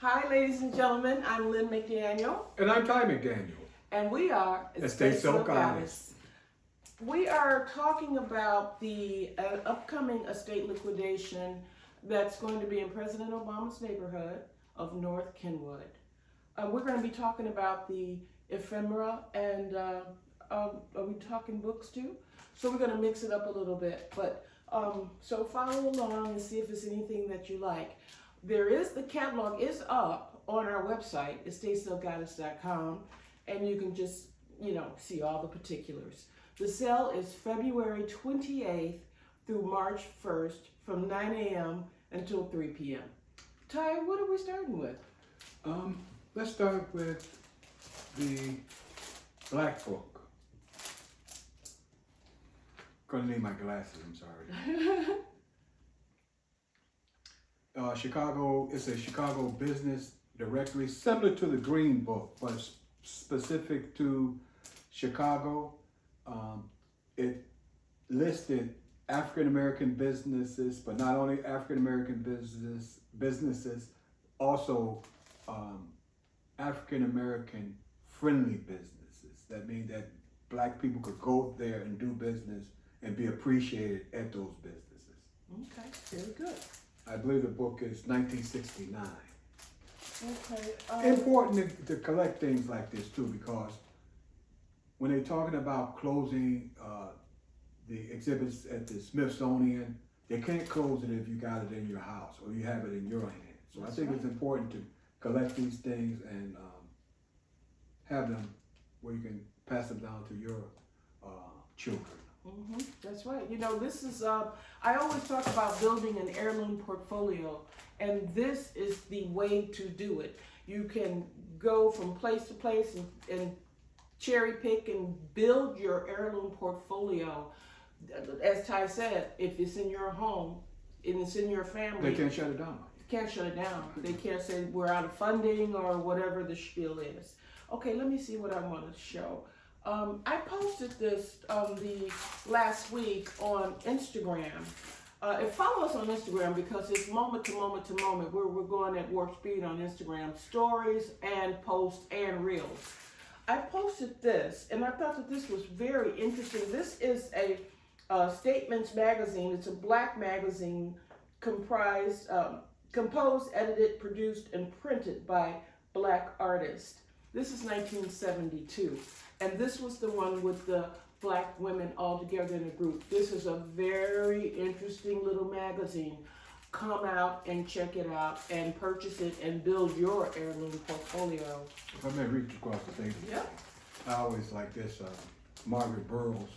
Hi, ladies and gentlemen. I'm Lynn McDaniel. And I'm Ty McDaniel. And we are Estate Silk Goddess. We are talking about the upcoming estate liquidation that's going to be in President Obama's neighborhood of North Kenwood. We're going to be talking about the Ephemera and are we talking books too? So we're going to mix it up a little bit. But so follow along and see if there's anything that you like. The catalog is up on our website, estatesilkgoddess.com, and you can just, see all the particulars. The sale is February 28th through March 1st from 9 a.m. until 3 p.m. Ty, what are we starting with? Let's start with the Black Book. Gonna need my glasses, I'm sorry. Chicago, it's a Chicago business directory, similar to the Green Book, but specific to Chicago. It listed African American businesses, but not only African American businesses, also African American friendly businesses. That means that Black people could go there and do business and be appreciated at those businesses. Okay, very good. I believe the book is 1969. Okay. Important to collect things like this too, because when they're talking about closing the exhibits at the Smithsonian, they can't close it if you got it in your house or you have it in your hand. So That's I think right. it's important to collect these things and have them where you can pass them down to your children. Mm-hmm. That's right. This is, I always talk about building an heirloom portfolio, and this is the way to do it. You can go from place to place and cherry pick and build your heirloom portfolio. As Ty said, if it's in your home and it's in your family, They can't shut it down. can't shut it down. They can't say we're out of funding or whatever the spiel is. Okay, let me see what I want to show. I posted this the last week on Instagram. Follow us on Instagram because it's moment to moment to moment. We're going at warp speed on Instagram. Stories and posts and reels. I posted this and I thought that this was very interesting. This is a Statements magazine. It's a Black magazine composed, edited, produced, and printed by Black artists. This is 1972. And this was the one with the Black women all together in a group. This is a very interesting little magazine. Come out and check it out and purchase it and build your heirloom portfolio. If I may reach across the table. Yep. I always like this, Margaret Burroughs.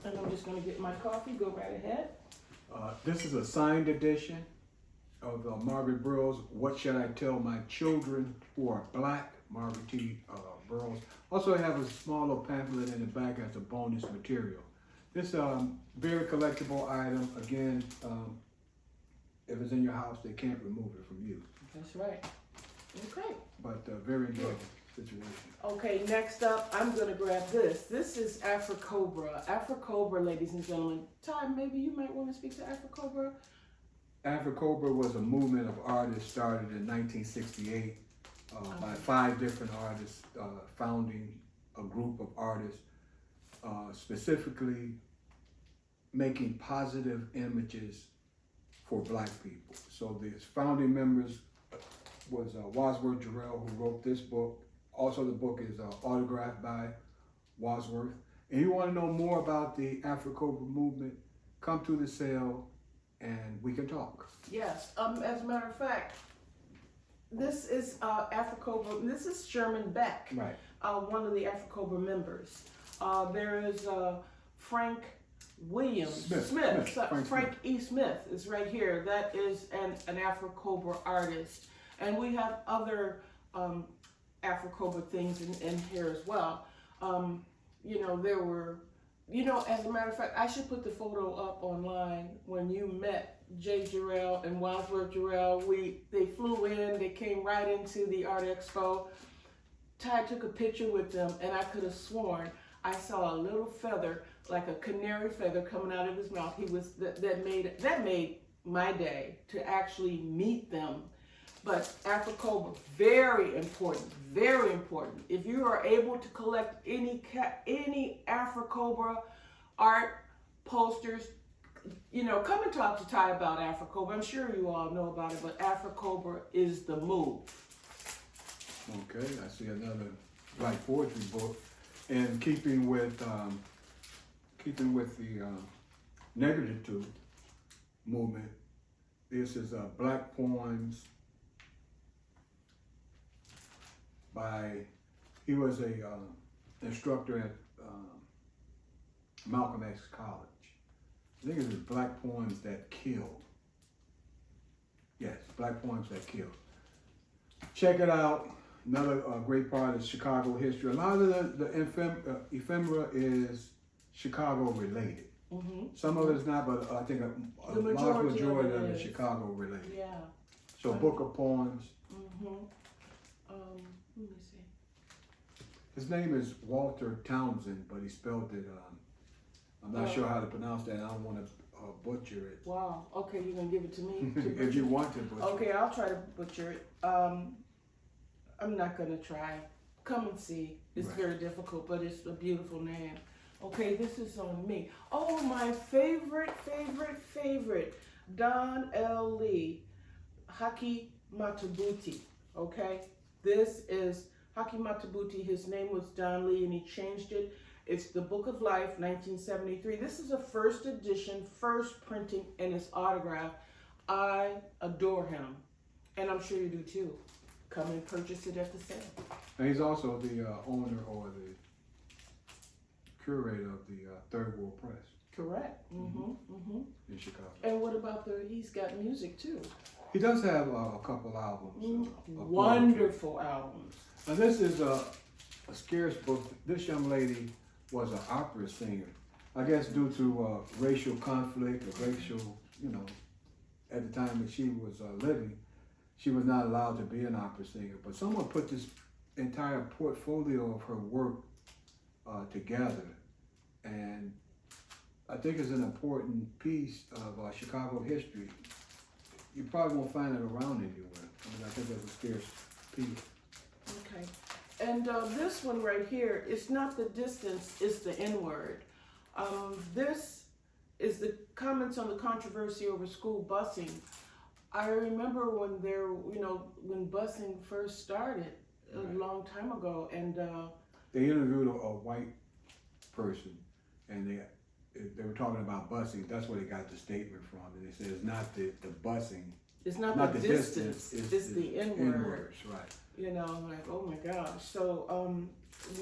And I'm just going to get my coffee. Go right ahead. This is a signed edition of Margaret Burroughs, What Should I Tell My Children Who Are Black, Margaret T. Burroughs. Also, I have a small little pamphlet in the back as a bonus material. This very collectible item. Again, if it's in your house, they can't remove it from you. That's right. Okay. But very enjoyable situation. Okay, next up, I'm going to grab this. This is Afrocobra. Afrocobra, ladies and gentlemen. Ty, maybe you might want to speak to Afrocobra. Afrocobra was a movement of artists started in 1968 by 5 different artists, founding a group of artists, specifically making positive images for Black people. So the founding members was Wadsworth Jarrell, who wrote this book. Also, the book is autographed by Wadsworth. And you want to know more about the Afrocobra movement, come to the sale and we can talk. Yes, as a matter of fact, this is Afrocobra. This is Sherman Beck, Right. one of the Afrocobra members. There is Frank Williams Smith. Frank E. Smith is right here. That is an Afrocobra artist, and we have other Afrocobra things in here as well. There were. As a matter of fact, I should put the photo up online when you met Jay Jarrell and Wadsworth Jarrell. They flew in, they came right into the Art Expo. Ty took a picture with them, and I could have sworn I saw a little feather, like a canary feather, coming out of his mouth. That made my day to actually meet them. But Afro-Cobra, very important, very important. If you are able to collect any Afro-Cobra art, posters, you know, come and talk to Ty about Afro-Cobra. I'm sure you all know about it, but Afro-Cobra is the move. Okay, I see another Black poetry book. And keeping with the NEGRITUDE movement, this is Black Poems by, he was a instructor at Malcolm X College. I think it was Black Poems That Kill. Yes, Black Poems That Kill. Check it out. Another great part of Chicago history. A lot of the ephemera is Chicago related. Mm-hmm. Some of it is not, but I think a large majority of it is Chicago related. Yeah. So, book of poems. Mm-hmm. Let me see. His name is Walter Townsend, but he spelled it. I'm not sure how to pronounce that. I don't want to butcher it. Wow. Okay, you're gonna give it to me. If you want to butcher. Okay, I'll try to butcher it. I'm not gonna try. Come and see. It's Right. very difficult, but it's a beautiful name. Okay, this is on me. Oh, my favorite. Don L. Lee, Haki Matabuti. Okay, this is Haki Matabuti. His name was Don Lee, and he changed it. It's the Book of Life, 1973. This is a first edition, first printing, and it's autographed. I adore him, and I'm sure you do too. Come and purchase it at the sale. And he's also the owner or the curator of the Third World Press. Correct. Mm-hmm. Mm-hmm. In Chicago. And what about he's got music too. He does have a couple albums. Wonderful albums. Now this is a scarce book. This young lady was an opera singer. I guess due to racial conflict or racial, at the time that she was living, she was not allowed to be an opera singer. But someone put this entire portfolio of her work together. And I think it's an important piece of Chicago history. You probably won't find it around anywhere. I think it's a scarce piece. Okay. And this one right here, it's not the distance, it's the N-word. This is the comments on the controversy over school busing. I remember when when busing first started a long time ago, and they interviewed a white person, and they were talking about busing. That's where they got the statement from, and they said it's not the busing. It's not the distance. It's the N-word. Right. I'm like, oh my gosh. So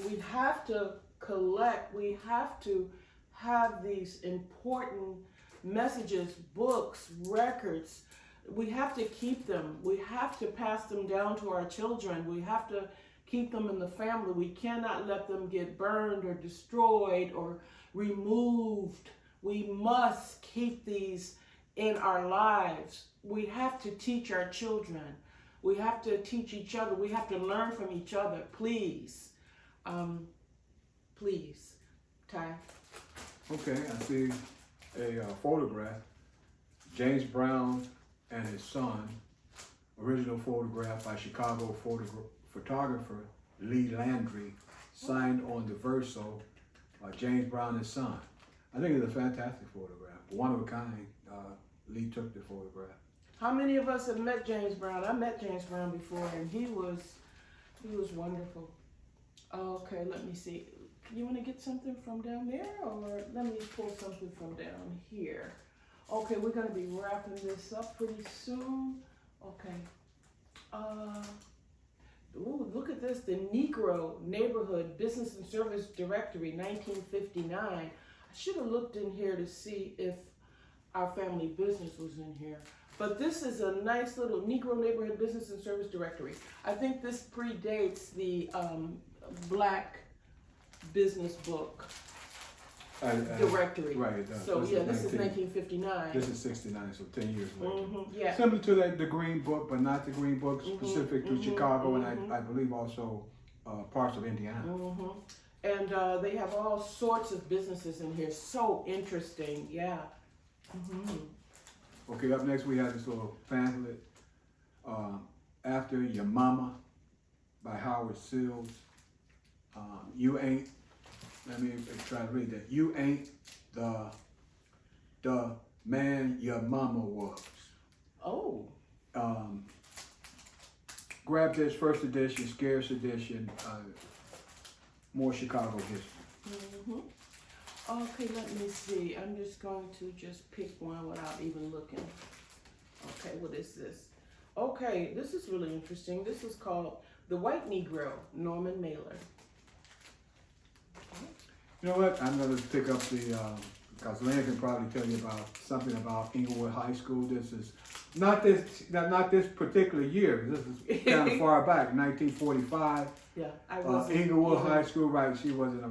we have to collect. We have to have these important messages, books, records. We have to keep them. We have to pass them down to our children. We have to keep them in the family. We cannot let them get burned or destroyed or removed. We must keep these in our lives. We have to teach our children. We have to teach each other. We have to learn from each other. Please. Please. Ty. Okay, I see a photograph. James Brown and his son. Original photograph by Chicago photographer Lee Landry. Signed on the verso, James Brown and his son. I think it's a fantastic photograph. One of a kind. Lee took the photograph. How many of us have met James Brown? I met James Brown before, and he was wonderful. Okay, let me see. You want to get something from down there, or let me pull something from down here? Okay, we're going to be wrapping this up pretty soon. Okay. Ooh, look at this. The Negro Neighborhood Business and Service Directory, 1959. I should have looked in here to see if our family business was in here. But this is a nice little Negro Neighborhood Business and Service Directory. I think this predates the Black Business Book Directory. Right, it does. So this is 1959. This is 69, so 10 years later. Yeah. Similar to the Green Book, but not the Green Book specific to Chicago, and I believe also parts of Indiana. And they have all sorts of businesses in here. So interesting, yeah. Okay, up next we have this little pamphlet. After Your Mama by Howard Seals. You Ain't, let me try to read that. You Ain't the Man Your Mama Was. Oh. Grab this first edition, scarce edition, more Chicago history. Okay, let me see. I'm just going to just pick one without even looking. Okay, what is this? Okay, this is really interesting. This is called The White Negro, Norman Mailer. You know what? I'm going to pick up the, because Lynn can probably tell you about something about Inglewood High School. This is not this particular year. This is kind of far back, 1945. Yeah, I was Inglewood High School, right? She wasn't,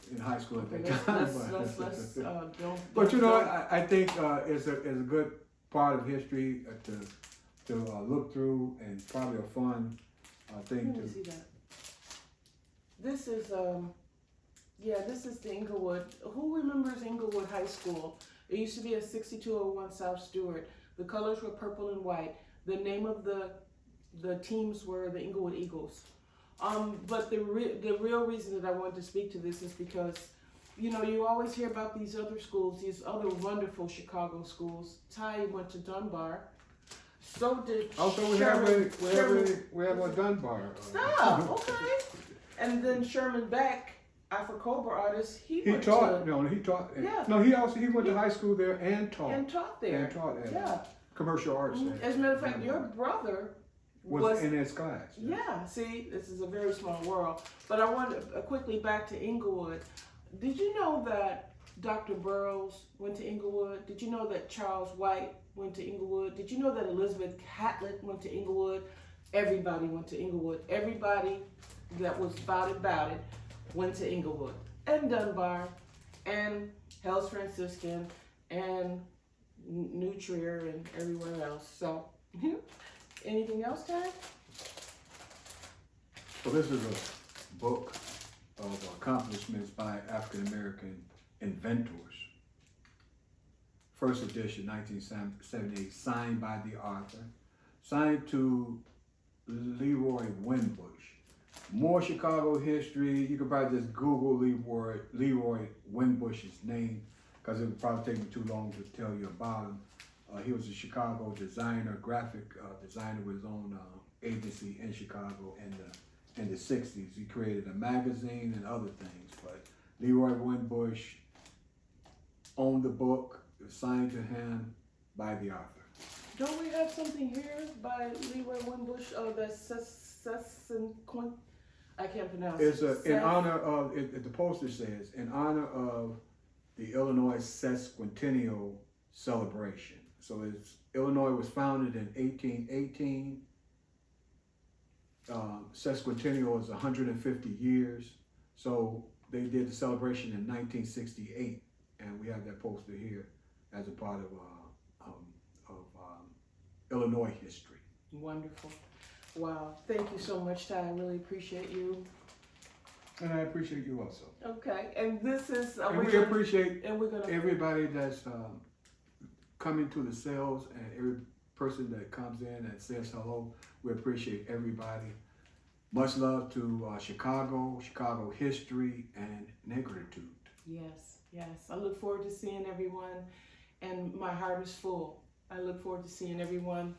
in high school at that time. But you know, I think it's a good part of history to look through, and probably a fun thing Let me see that. This is this is the Inglewood. Who remembers Inglewood High School? It used to be a 6201 South Stewart. The colors were purple and white. The name of the teams were the Inglewood Eagles. But the real reason that I wanted to speak to this is because, you always hear about these other schools, these other wonderful Chicago schools. Ty went to Dunbar. So did we have a Dunbar. Stop, okay. And then Sherman Beck, Afro-Cobra artist, he went to high school there and taught. And taught at commercial arts. As a matter of fact, your brother was in his class. Yeah, see, this is a very small world. But I want to quickly back to Inglewood. Did you know that Dr. Burroughs went to Inglewood? Did you know that Charles White went to Inglewood? Did you know that Elizabeth Catlett went to Inglewood? Everybody went to Inglewood. Everybody that was about it went to Inglewood. And Dunbar, and Hell's Franciscan, and New Trier, and everywhere else. So, anything else, Ty? Well, this is a book of accomplishments by African American inventors. First edition, 1978, signed by the author, signed to Leroy Winbush. More Chicago history. You could probably just Google Leroy Winbush's name, because it would probably take me too long to tell you about him. He was a Chicago designer, graphic designer with his own agency in Chicago in the 60s. He created a magazine and other things, but Leroy Winbush owned the book. It was signed to him by the author. Don't we have something here by Leroy Winbush? That's I can't pronounce it. It's in honor of, the poster says, in honor of the Illinois sesquicentennial celebration. So Illinois was founded in 1818. Sesquicentennial is 150 years. So they did the celebration in 1968, and we have that poster here as a part of Illinois history. Wonderful. Wow. Thank you so much, Ty. I really appreciate you. And I appreciate you also. Okay. And this is... and we appreciate everybody that's coming to the sales, and every person that comes in and says hello. We appreciate everybody. Much love to Chicago history, and NEGRITUDE. Yes, yes. I look forward to seeing everyone, and my heart is full. I look forward to seeing everyone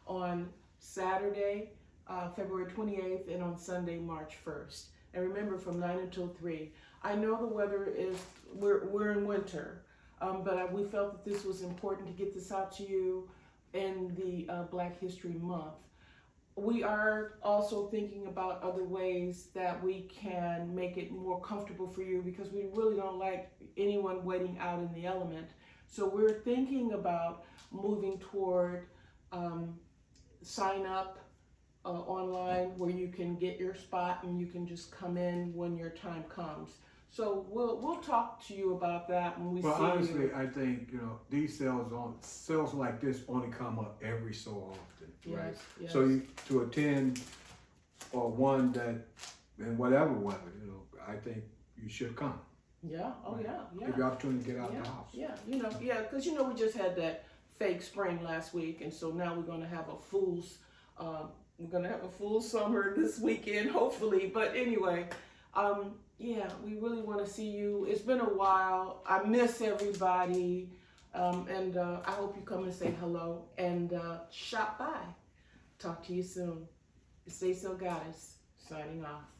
on Saturday, February 28th, and on Sunday, March 1st. And remember, from 9 until 3. I know the weather is, we're in winter, but we felt that this was important to get this out to you in the Black History Month. We are also thinking about other ways that we can make it more comfortable for you, because we really don't like anyone waiting out in the element. So we're thinking about moving toward sign up online, where you can get your spot and you can just come in when your time comes. So we'll talk to you about that when we see you. Well, honestly, I think these sales like this only come up every so often, right? Yes. So to attend one that in whatever weather, I think you should come. Yeah. Oh right? yeah. Give you opportunity to get out of the house. Yeah. Because we just had that fake spring last week, and so now we're going to have a fool's We're gonna have a full summer this weekend, hopefully. But anyway, yeah, we really want to see you. It's been a while. I miss everybody, and I hope you come and say hello and shop by. Talk to you soon. Stay so, guys. Signing off.